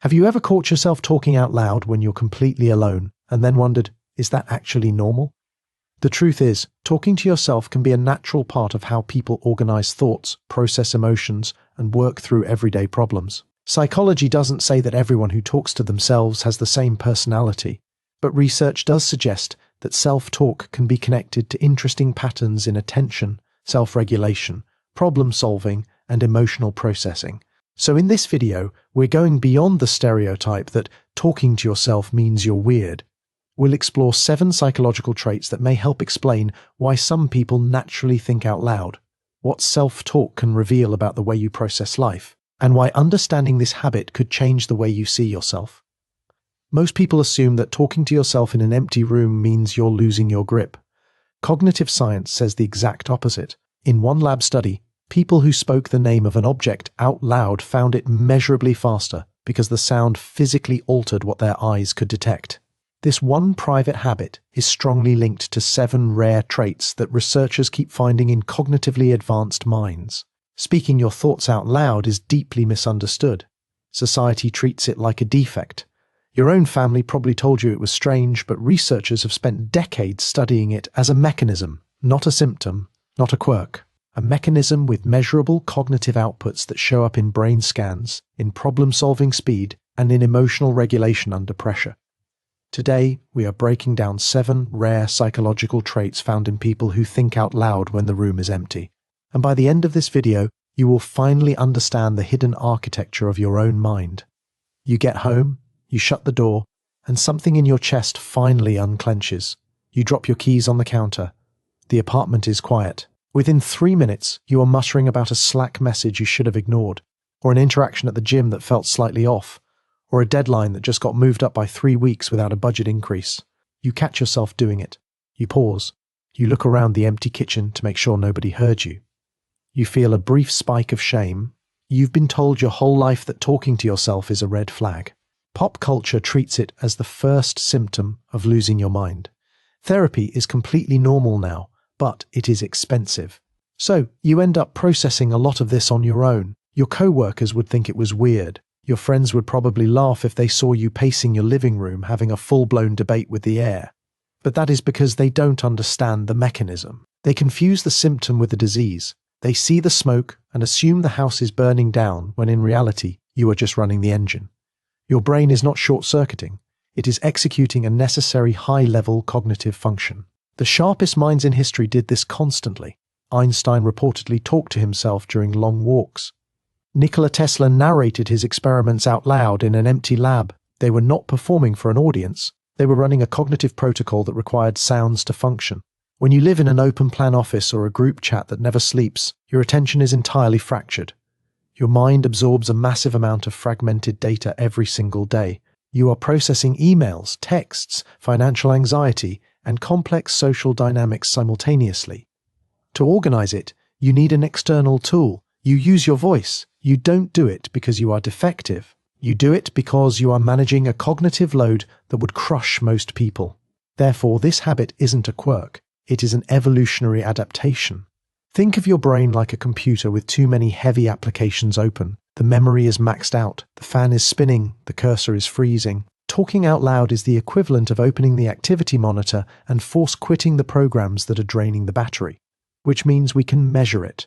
Have you ever caught yourself talking out loud when you're completely alone and then wondered, is that actually normal? The truth is, talking to yourself can be a natural part of how people organize thoughts, process emotions, and work through everyday problems. Psychology doesn't say that everyone who talks to themselves has the same personality, but research does suggest that self-talk can be connected to interesting patterns in attention, self-regulation, problem-solving, and emotional processing. So in this video, we're going beyond the stereotype that talking to yourself means you're weird. We'll explore 7 psychological traits that may help explain why some people naturally think out loud, what self-talk can reveal about the way you process life, and why understanding this habit could change the way you see yourself. Most people assume that talking to yourself in an empty room means you're losing your grip. Cognitive science says the exact opposite. In one lab study, people who spoke the name of an object out loud found it measurably faster because the sound physically altered what their eyes could detect. This one private habit is strongly linked to 7 rare traits that researchers keep finding in cognitively advanced minds. Speaking your thoughts out loud is deeply misunderstood. Society treats it like a defect. Your own family probably told you it was strange, but researchers have spent decades studying it as a mechanism, not a symptom, not a quirk. A mechanism with measurable cognitive outputs that show up in brain scans, in problem-solving speed, and in emotional regulation under pressure. Today, we are breaking down 7 rare psychological traits found in people who think out loud when the room is empty. And by the end of this video, you will finally understand the hidden architecture of your own mind. You get home, you shut the door, and something in your chest finally unclenches. You drop your keys on the counter. The apartment is quiet. Within 3 minutes, you are muttering about a Slack message you should have ignored, or an interaction at the gym that felt slightly off, or a deadline that just got moved up by 3 weeks without a budget increase. You catch yourself doing it. You pause. You look around the empty kitchen to make sure nobody heard you. You feel a brief spike of shame. You've been told your whole life that talking to yourself is a red flag. Pop culture treats it as the first symptom of losing your mind. Therapy is completely normal now, but it is expensive. So you end up processing a lot of this on your own. Your co-workers would think it was weird. Your friends would probably laugh if they saw you pacing your living room having a full-blown debate with the air. But that is because they don't understand the mechanism. They confuse the symptom with the disease. They see the smoke and assume the house is burning down when in reality you are just running the engine. Your brain is not short-circuiting. It is executing a necessary high-level cognitive function. The sharpest minds in history did this constantly. Einstein reportedly talked to himself during long walks. Nikola Tesla narrated his experiments out loud in an empty lab. They were not performing for an audience. They were running a cognitive protocol that required sounds to function. When you live in an open-plan office or a group chat that never sleeps, your attention is entirely fractured. Your mind absorbs a massive amount of fragmented data every single day. You are processing emails, texts, financial anxiety, and complex social dynamics simultaneously. To organize it, you need an external tool. You use your voice. You don't do it because you are defective. You do it because you are managing a cognitive load that would crush most people. Therefore, this habit isn't a quirk. It is an evolutionary adaptation. Think of your brain like a computer with too many heavy applications open. The memory is maxed out, the fan is spinning, the cursor is freezing. Talking out loud is the equivalent of opening the activity monitor and force quitting the programs that are draining the battery, which means we can measure it.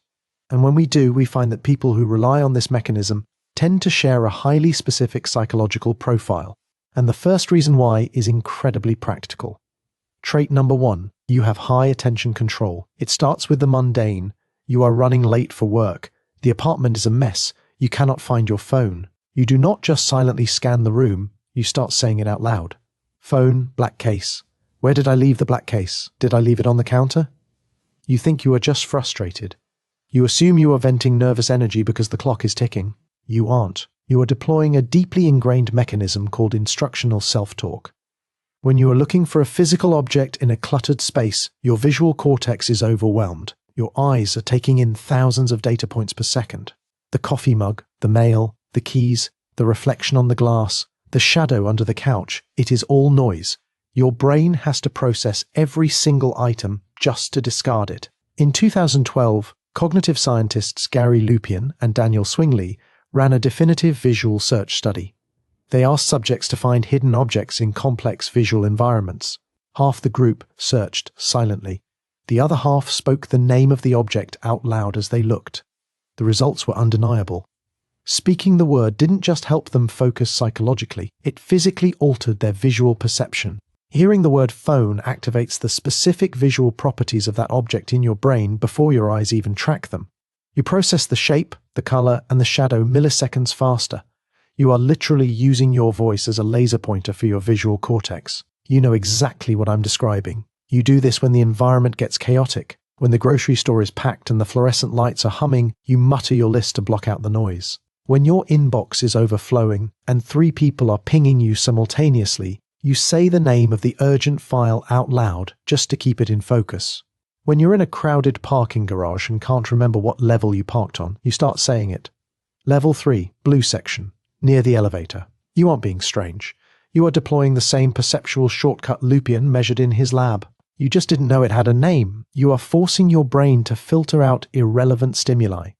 And when we do, we find that people who rely on this mechanism tend to share a highly specific psychological profile. And the first reason why is incredibly practical. Trait number 1, you have high attention control. It starts with the mundane. You are running late for work. The apartment is a mess. You cannot find your phone. You do not just silently scan the room. You start saying it out loud. Phone, black case. Where did I leave the black case? Did I leave it on the counter? You think you are just frustrated. You assume you are venting nervous energy because the clock is ticking. You aren't. You are deploying a deeply ingrained mechanism called instructional self-talk. When you are looking for a physical object in a cluttered space, your visual cortex is overwhelmed. Your eyes are taking in thousands of data points per second. The coffee mug, the mail, the keys, the reflection on the glass, the shadow under the couch, it is all noise. Your brain has to process every single item just to discard it. In 2012, cognitive scientists Gary Lupien and Daniel Swingley ran a definitive visual search study. They asked subjects to find hidden objects in complex visual environments. Half the group searched silently. The other half spoke the name of the object out loud as they looked. The results were undeniable. Speaking the word didn't just help them focus psychologically, it physically altered their visual perception. Hearing the word phone activates the specific visual properties of that object in your brain before your eyes even track them. You process the shape, the color, and the shadow milliseconds faster. You are literally using your voice as a laser pointer for your visual cortex. You know exactly what I'm describing. You do this when the environment gets chaotic. When the grocery store is packed and the fluorescent lights are humming, you mutter your list to block out the noise. When your inbox is overflowing and 3 people are pinging you simultaneously, you say the name of the urgent file out loud just to keep it in focus. When you're in a crowded parking garage and can't remember what level you parked on, you start saying it. Level 3, blue section, near the elevator. You aren't being strange. You are deploying the same perceptual shortcut Lupien measured in his lab. You just didn't know it had a name. You are forcing your brain to filter out irrelevant stimuli.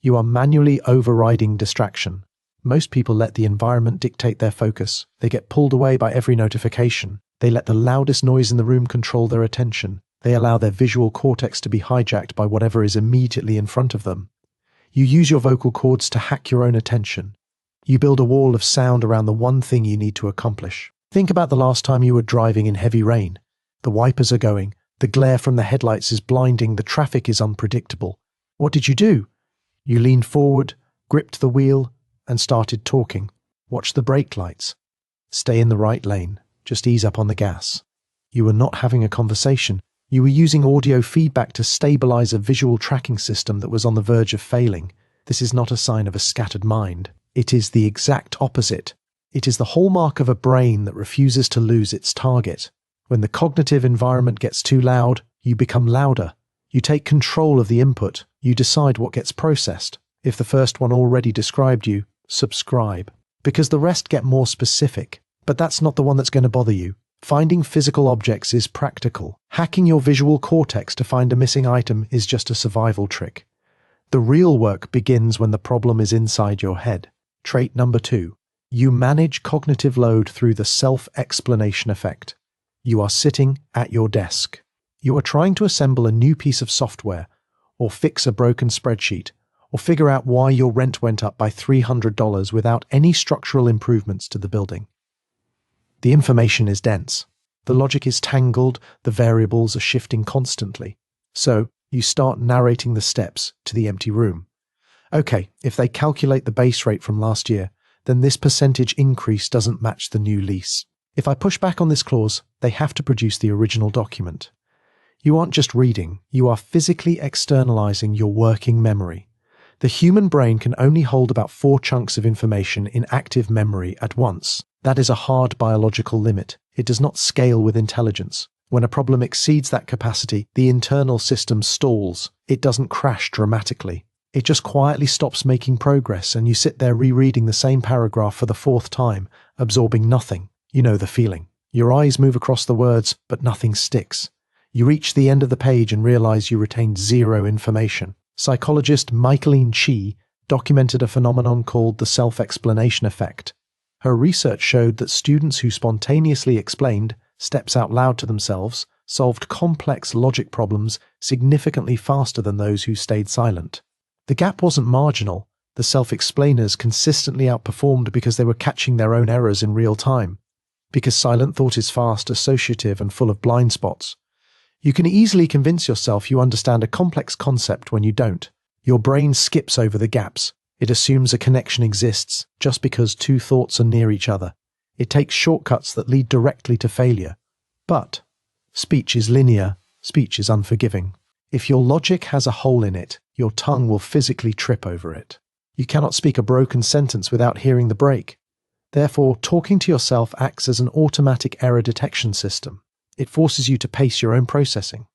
You are manually overriding distraction. Most people let the environment dictate their focus. They get pulled away by every notification. They let the loudest noise in the room control their attention. They allow their visual cortex to be hijacked by whatever is immediately in front of them. You use your vocal cords to hack your own attention. You build a wall of sound around the one thing you need to accomplish. Think about the last time you were driving in heavy rain. The wipers are going, the glare from the headlights is blinding, the traffic is unpredictable. What did you do? You leaned forward, gripped the wheel, and started talking. Watch the brake lights. Stay in the right lane. Just ease up on the gas. You were not having a conversation. You were using audio feedback to stabilize a visual tracking system that was on the verge of failing. This is not a sign of a scattered mind. It is the exact opposite. It is the hallmark of a brain that refuses to lose its target. When the cognitive environment gets too loud, you become louder. You take control of the input. You decide what gets processed. If the first one already described you, subscribe. Because the rest get more specific. But that's not the one that's going to bother you. Finding physical objects is practical. Hacking your visual cortex to find a missing item is just a survival trick. The real work begins when the problem is inside your head. Trait number 2. You manage cognitive load through the self-explanation effect. You are sitting at your desk. You are trying to assemble a new piece of software, or fix a broken spreadsheet, or figure out why your rent went up by $300 without any structural improvements to the building. The information is dense. The logic is tangled, the variables are shifting constantly. So, you start narrating the steps to the empty room. Okay, if they calculate the base rate from last year, then this percentage increase doesn't match the new lease. If I push back on this clause, they have to produce the original document. You aren't just reading, you are physically externalizing your working memory. The human brain can only hold about 4 chunks of information in active memory at once. That is a hard biological limit. It does not scale with intelligence. When a problem exceeds that capacity, the internal system stalls. It doesn't crash dramatically. It just quietly stops making progress, and you sit there rereading the same paragraph for the 4th time, absorbing nothing. You know the feeling. Your eyes move across the words, but nothing sticks. You reach the end of the page and realize you retained 0 information. Psychologist Michaeline Chi documented a phenomenon called the self-explanation effect. Her research showed that students who spontaneously explained, steps out loud to themselves, solved complex logic problems significantly faster than those who stayed silent. The gap wasn't marginal. The self-explainers consistently outperformed because they were catching their own errors in real time. Because silent thought is fast, associative, and full of blind spots. You can easily convince yourself you understand a complex concept when you don't. Your brain skips over the gaps. It assumes a connection exists just because 2 thoughts are near each other. It takes shortcuts that lead directly to failure. But speech is linear. Speech is unforgiving. If your logic has a hole in it, your tongue will physically trip over it. You cannot speak a broken sentence without hearing the break. Therefore, talking to yourself acts as an automatic error detection system. It forces you to pace your own processing.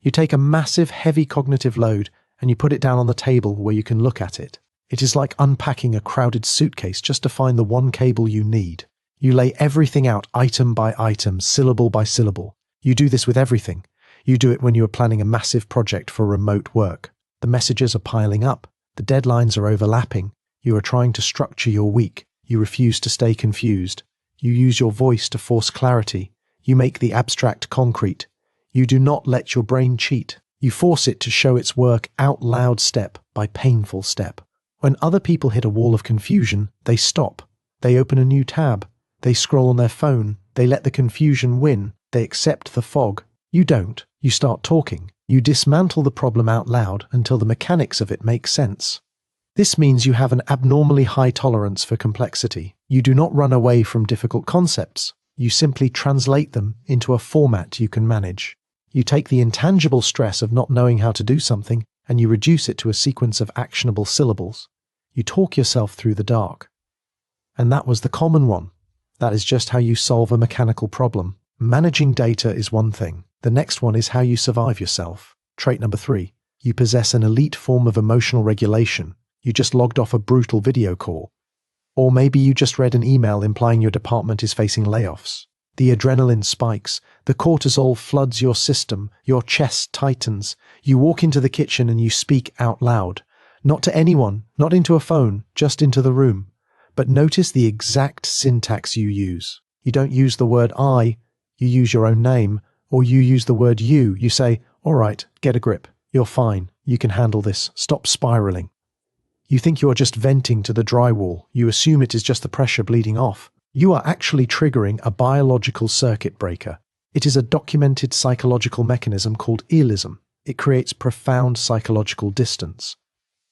You take a massive, heavy cognitive load and you put it down on the table where you can look at it. It is like unpacking a crowded suitcase just to find the one cable you need. You lay everything out item by item, syllable by syllable. You do this with everything. You do it when you are planning a massive project for remote work. The messages are piling up. The deadlines are overlapping. You are trying to structure your week. You refuse to stay confused. You use your voice to force clarity. You make the abstract concrete. You do not let your brain cheat. You force it to show its work out loud step by painful step. When other people hit a wall of confusion, they stop. They open a new tab. They scroll on their phone. They let the confusion win. They accept the fog. You don't. You start talking. You dismantle the problem out loud until the mechanics of it make sense. This means you have an abnormally high tolerance for complexity. You do not run away from difficult concepts. You simply translate them into a format you can manage. You take the intangible stress of not knowing how to do something and you reduce it to a sequence of actionable syllables. You talk yourself through the dark. And that was the common one. That is just how you solve a mechanical problem. Managing data is one thing. The next one is how you survive yourself. Trait number 3. You possess an elite form of emotional regulation. You just logged off a brutal video call. Or maybe you just read an email implying your department is facing layoffs. The adrenaline spikes, the cortisol floods your system, your chest tightens. You walk into the kitchen and you speak out loud. Not to anyone, not into a phone, just into the room. But notice the exact syntax you use. You don't use the word I, you use your own name, or you use the word you. You say, all right, get a grip. You're fine. You can handle this. Stop spiraling. You think you are just venting to the drywall. You assume it is just the pressure bleeding off. You are actually triggering a biological circuit breaker. It is a documented psychological mechanism called eelism. It creates profound psychological distance.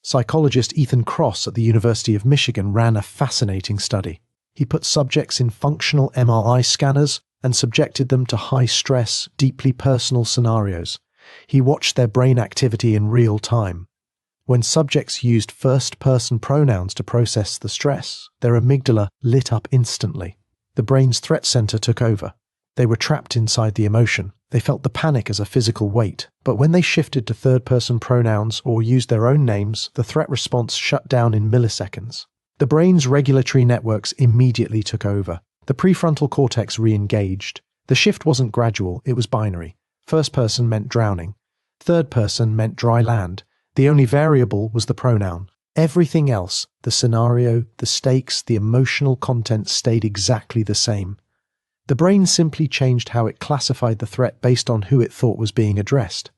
Psychologist Ethan Kross at the University of Michigan ran a fascinating study. He put subjects in functional MRI scanners and subjected them to high-stress, deeply personal scenarios. He watched their brain activity in real time. When subjects used first-person pronouns to process the stress, their amygdala lit up instantly. The brain's threat center took over. They were trapped inside the emotion. They felt the panic as a physical weight. But when they shifted to third-person pronouns or used their own names, the threat response shut down in milliseconds. The brain's regulatory networks immediately took over. The prefrontal cortex re-engaged. The shift wasn't gradual, it was binary. First person meant drowning. Third person meant dry land. The only variable was the pronoun. Everything else, the scenario, the stakes, the emotional content stayed exactly the same. The brain simply changed how it classified the threat based on who it thought was being addressed.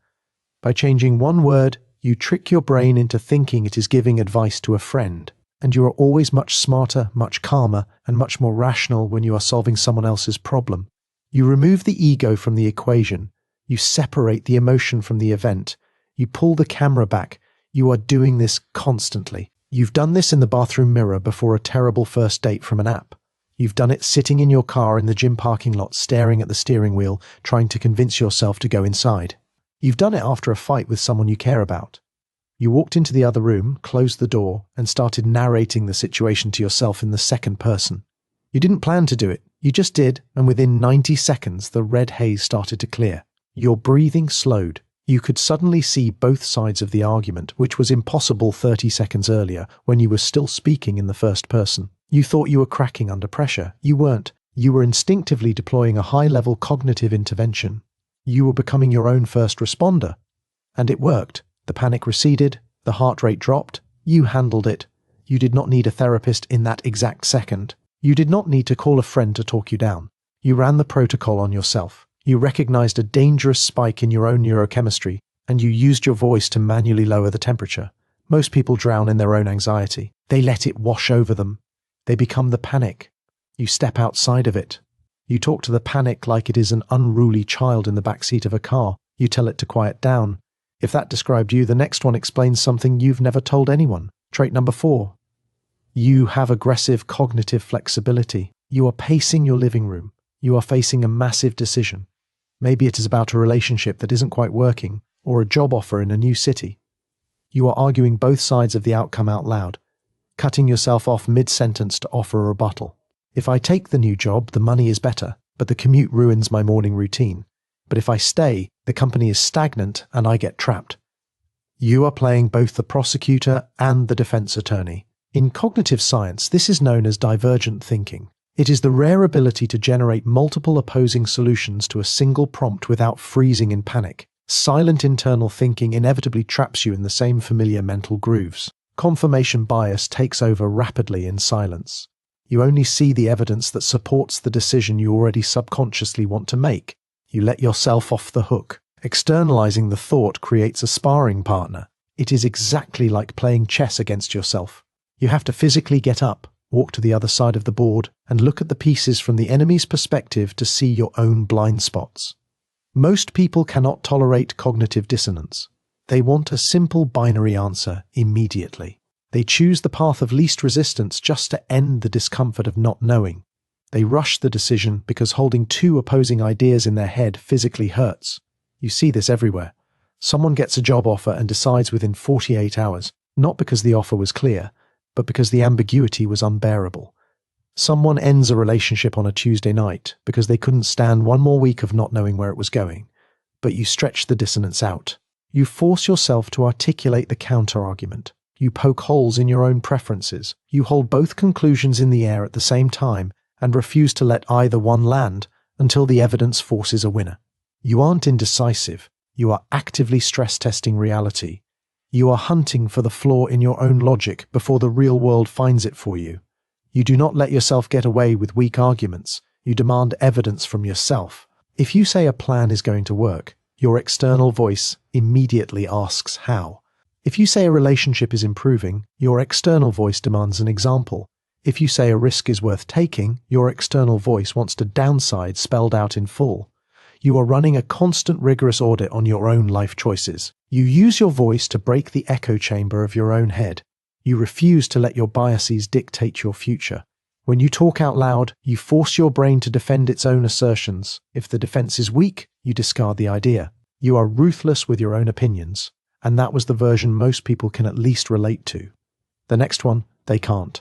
By changing one word, you trick your brain into thinking it is giving advice to a friend, and you are always much smarter, much calmer, and much more rational when you are solving someone else's problem. You remove the ego from the equation. You separate the emotion from the event. You pull the camera back. You are doing this constantly. You've done this in the bathroom mirror before a terrible first date from an app. You've done it sitting in your car in the gym parking lot, staring at the steering wheel, trying to convince yourself to go inside. You've done it after a fight with someone you care about. You walked into the other room, closed the door, and started narrating the situation to yourself in the second person. You didn't plan to do it. You just did, and within 90 seconds, the red haze started to clear. Your breathing slowed. You could suddenly see both sides of the argument, which was impossible 30 seconds earlier when you were still speaking in the first person. You thought you were cracking under pressure. You weren't. You were instinctively deploying a high-level cognitive intervention. You were becoming your own first responder. And it worked. The panic receded. The heart rate dropped. You handled it. You did not need a therapist in that exact second. You did not need to call a friend to talk you down. You ran the protocol on yourself. You recognized a dangerous spike in your own neurochemistry, and you used your voice to manually lower the temperature. Most people drown in their own anxiety. They let it wash over them. They become the panic. You step outside of it. You talk to the panic like it is an unruly child in the backseat of a car. You tell it to quiet down. If that described you, the next one explains something you've never told anyone. Trait number 4. You have aggressive cognitive flexibility. You are pacing your living room. You are facing a massive decision. Maybe it is about a relationship that isn't quite working, or a job offer in a new city. You are arguing both sides of the outcome out loud, cutting yourself off mid-sentence to offer a rebuttal. If I take the new job, the money is better, but the commute ruins my morning routine. But if I stay, the company is stagnant and I get trapped. You are playing both the prosecutor and the defense attorney. In cognitive science, this is known as divergent thinking. It is the rare ability to generate multiple opposing solutions to a single prompt without freezing in panic. Silent internal thinking inevitably traps you in the same familiar mental grooves. Confirmation bias takes over rapidly in silence. You only see the evidence that supports the decision you already subconsciously want to make. You let yourself off the hook. Externalizing the thought creates a sparring partner. It is exactly like playing chess against yourself. You have to physically get up, walk to the other side of the board, and look at the pieces from the enemy's perspective to see your own blind spots. Most people cannot tolerate cognitive dissonance. They want a simple binary answer immediately. They choose the path of least resistance just to end the discomfort of not knowing. They rush the decision because holding two opposing ideas in their head physically hurts. You see this everywhere. Someone gets a job offer and decides within 48 hours, not because the offer was clear, but because the ambiguity was unbearable. Someone ends a relationship on a Tuesday night because they couldn't stand one more week of not knowing where it was going. But you stretch the dissonance out. You force yourself to articulate the counter-argument. You poke holes in your own preferences. You hold both conclusions in the air at the same time and refuse to let either one land until the evidence forces a winner. You aren't indecisive. You are actively stress-testing reality. You are hunting for the flaw in your own logic before the real world finds it for you. You do not let yourself get away with weak arguments. You demand evidence from yourself. If you say a plan is going to work, your external voice immediately asks how. If you say a relationship is improving, your external voice demands an example. If you say a risk is worth taking, your external voice wants to downside spelled out in full. You are running a constant rigorous audit on your own life choices. You use your voice to break the echo chamber of your own head. You refuse to let your biases dictate your future. When you talk out loud, you force your brain to defend its own assertions. If the defense is weak, you discard the idea. You are ruthless with your own opinions, and that was the version most people can at least relate to. The next one, they can't.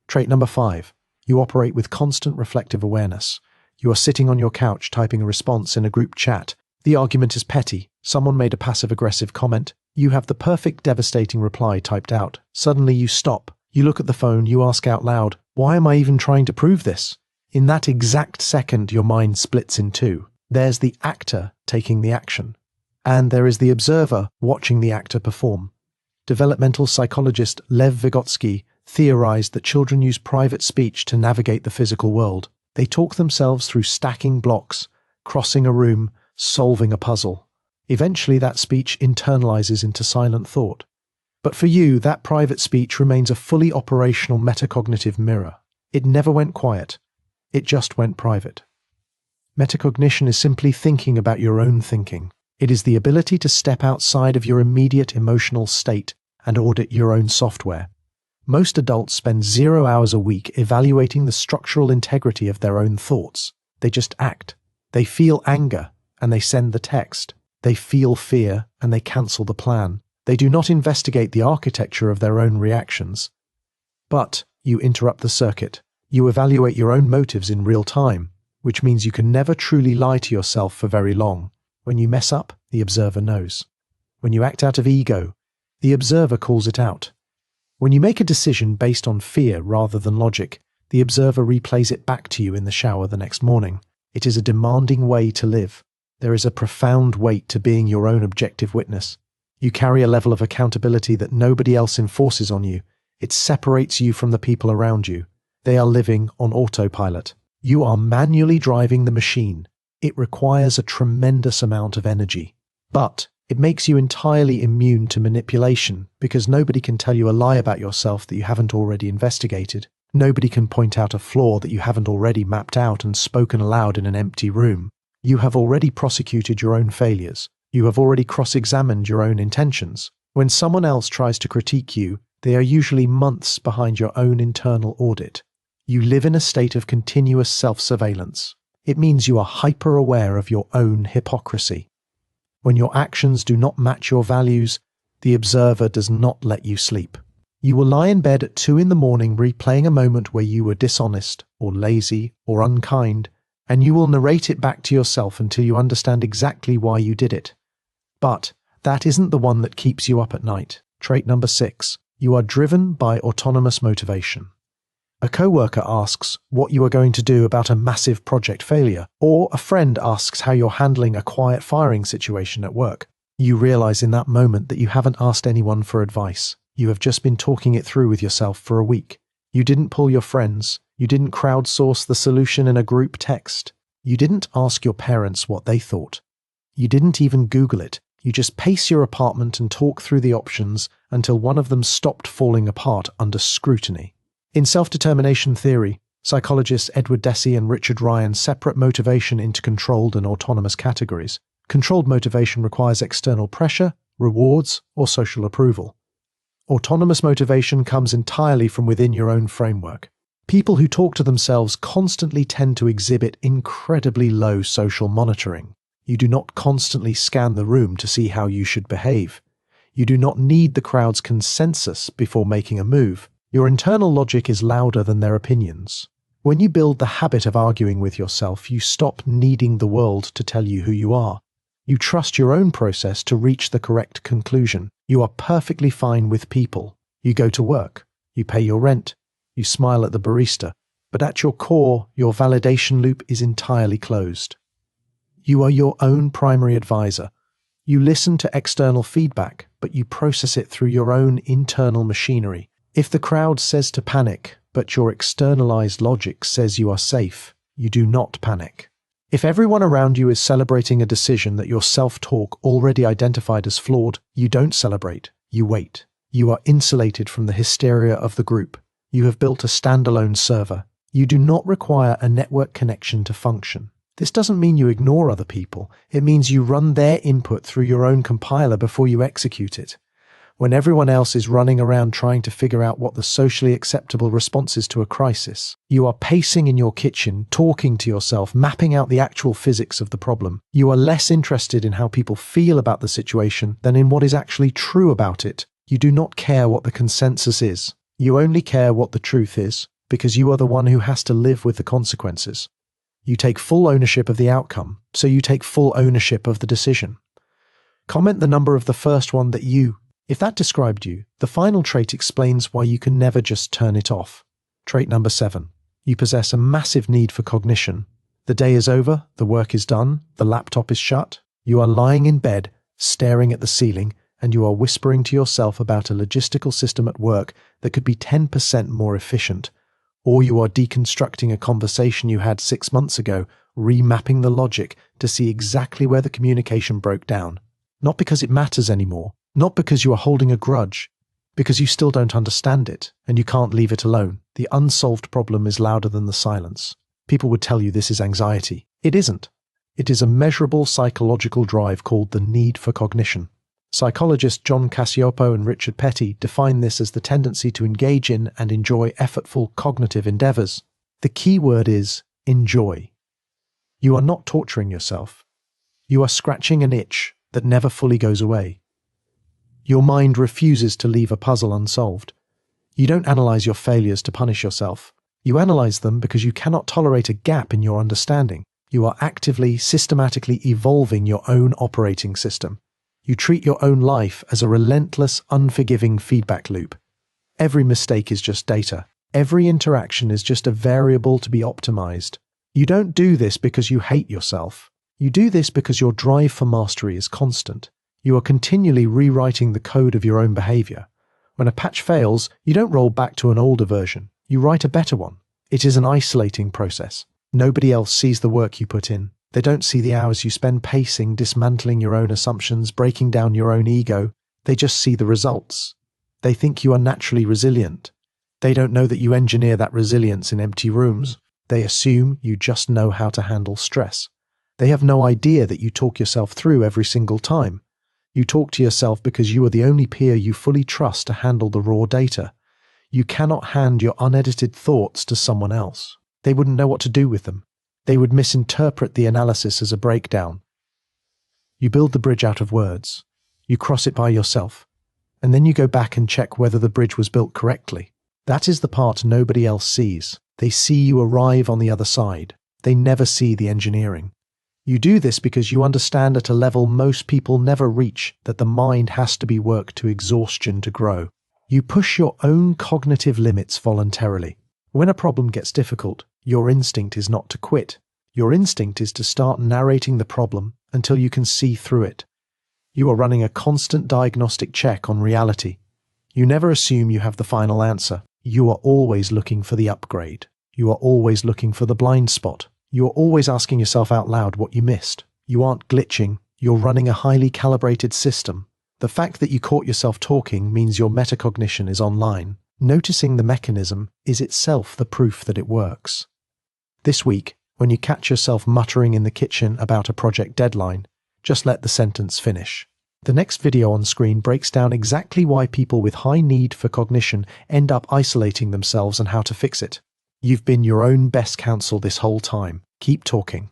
Trait number 5. You operate with constant reflective awareness. You are sitting on your couch typing a response in a group chat. The argument is petty. Someone made a passive-aggressive comment. You have the perfect devastating reply typed out. Suddenly you stop. You look at the phone. You ask out loud, "Why am I even trying to prove this?" In that exact second, your mind splits in two. There's the actor taking the action, and there is the observer watching the actor perform. Developmental psychologist Lev Vygotsky theorized that children use private speech to navigate the physical world. They talk themselves through stacking blocks, crossing a room, solving a puzzle. Eventually that speech internalizes into silent thought. But for you, that private speech remains a fully operational metacognitive mirror. It never went quiet. It just went private. Metacognition is simply thinking about your own thinking. It is the ability to step outside of your immediate emotional state and audit your own software. Most adults spend 0 hours a week evaluating the structural integrity of their own thoughts. They just act. They feel anger, and they send the text. They feel fear, and they cancel the plan. They do not investigate the architecture of their own reactions. But you interrupt the circuit. You evaluate your own motives in real time, which means you can never truly lie to yourself for very long. When you mess up, the observer knows. When you act out of ego, the observer calls it out. When you make a decision based on fear rather than logic, the observer replays it back to you in the shower the next morning. It is a demanding way to live. There is a profound weight to being your own objective witness. You carry a level of accountability that nobody else enforces on you. It separates you from the people around you. They are living on autopilot. You are manually driving the machine. It requires a tremendous amount of energy. But it makes you entirely immune to manipulation because nobody can tell you a lie about yourself that you haven't already investigated. Nobody can point out a flaw that you haven't already mapped out and spoken aloud in an empty room. You have already prosecuted your own failures. You have already cross-examined your own intentions. When someone else tries to critique you, they are usually months behind your own internal audit. You live in a state of continuous self-surveillance. It means you are hyper-aware of your own hypocrisy. When your actions do not match your values, the observer does not let you sleep. You will lie in bed at 2 in the morning replaying a moment where you were dishonest or lazy or unkind, and you will narrate it back to yourself until you understand exactly why you did it. But that isn't the one that keeps you up at night. Trait number 6. You are driven by autonomous motivation. A coworker asks what you are going to do about a massive project failure, or a friend asks how you're handling a quiet firing situation at work. You realize in that moment that you haven't asked anyone for advice. You have just been talking it through with yourself for a week. You didn't pull your friends. You didn't crowdsource the solution in a group text. You didn't ask your parents what they thought. You didn't even Google it. You just pace your apartment and talk through the options until one of them stopped falling apart under scrutiny. In self-determination theory, psychologists Edward Deci and Richard Ryan separate motivation into controlled and autonomous categories. Controlled motivation requires external pressure, rewards, or social approval. Autonomous motivation comes entirely from within your own framework. People who talk to themselves constantly tend to exhibit incredibly low social monitoring. You do not constantly scan the room to see how you should behave. You do not need the crowd's consensus before making a move. Your internal logic is louder than their opinions. When you build the habit of arguing with yourself, you stop needing the world to tell you who you are. You trust your own process to reach the correct conclusion. You are perfectly fine with people. You go to work. You pay your rent. You smile at the barista. But at your core, your validation loop is entirely closed. You are your own primary advisor. You listen to external feedback, but you process it through your own internal machinery. If the crowd says to panic, but your externalized logic says you are safe, you do not panic. If everyone around you is celebrating a decision that your self-talk already identified as flawed, you don't celebrate, you wait. You are insulated from the hysteria of the group. You have built a standalone server. You do not require a network connection to function. This doesn't mean you ignore other people. It means you run their input through your own compiler before you execute it. When everyone else is running around trying to figure out what the socially acceptable response is to a crisis, you are pacing in your kitchen, talking to yourself, mapping out the actual physics of the problem. You are less interested in how people feel about the situation than in what is actually true about it. You do not care what the consensus is. You only care what the truth is, because you are the one who has to live with the consequences. You take full ownership of the outcome, so you take full ownership of the decision. Comment the number of the first one that you. If that described you, the final trait explains why you can never just turn it off. Trait number 7. You possess a massive need for cognition. The day is over, the work is done, the laptop is shut. You are lying in bed, staring at the ceiling, and you are whispering to yourself about a logistical system at work that could be 10% more efficient. Or you are deconstructing a conversation you had 6 months ago, remapping the logic to see exactly where the communication broke down. Not because it matters anymore, not because you are holding a grudge, because you still don't understand it, and you can't leave it alone. The unsolved problem is louder than the silence. People would tell you this is anxiety. It isn't. It is a measurable psychological drive called the need for cognition. Psychologists John Cacioppo and Richard Petty define this as the tendency to engage in and enjoy effortful cognitive endeavors. The key word is enjoy. You are not torturing yourself. You are scratching an itch that never fully goes away. Your mind refuses to leave a puzzle unsolved. You don't analyze your failures to punish yourself. You analyze them because you cannot tolerate a gap in your understanding. You are actively, systematically evolving your own operating system. You treat your own life as a relentless, unforgiving feedback loop. Every mistake is just data. Every interaction is just a variable to be optimized. You don't do this because you hate yourself. You do this because your drive for mastery is constant. You are continually rewriting the code of your own behavior. When a patch fails, you don't roll back to an older version. You write a better one. It is an isolating process. Nobody else sees the work you put in. They don't see the hours you spend pacing, dismantling your own assumptions, breaking down your own ego. They just see the results. They think you are naturally resilient. They don't know that you engineer that resilience in empty rooms. They assume you just know how to handle stress. They have no idea that you talk yourself through every single time. You talk to yourself because you are the only peer you fully trust to handle the raw data. You cannot hand your unedited thoughts to someone else. They wouldn't know what to do with them. They would misinterpret the analysis as a breakdown. You build the bridge out of words. You cross it by yourself. And then you go back and check whether the bridge was built correctly. That is the part nobody else sees. They see you arrive on the other side. They never see the engineering. You do this because you understand at a level most people never reach that the mind has to be worked to exhaustion to grow. You push your own cognitive limits voluntarily. When a problem gets difficult, your instinct is not to quit. Your instinct is to start narrating the problem until you can see through it. You are running a constant diagnostic check on reality. You never assume you have the final answer. You are always looking for the upgrade. You are always looking for the blind spot. You are always asking yourself out loud what you missed. You aren't glitching. You're running a highly calibrated system. The fact that you caught yourself talking means your metacognition is online. Noticing the mechanism is itself the proof that it works. This week, when you catch yourself muttering in the kitchen about a project deadline, just let the sentence finish. The next video on screen breaks down exactly why people with high need for cognition end up isolating themselves and how to fix it. You've been your own best counsel this whole time. Keep talking.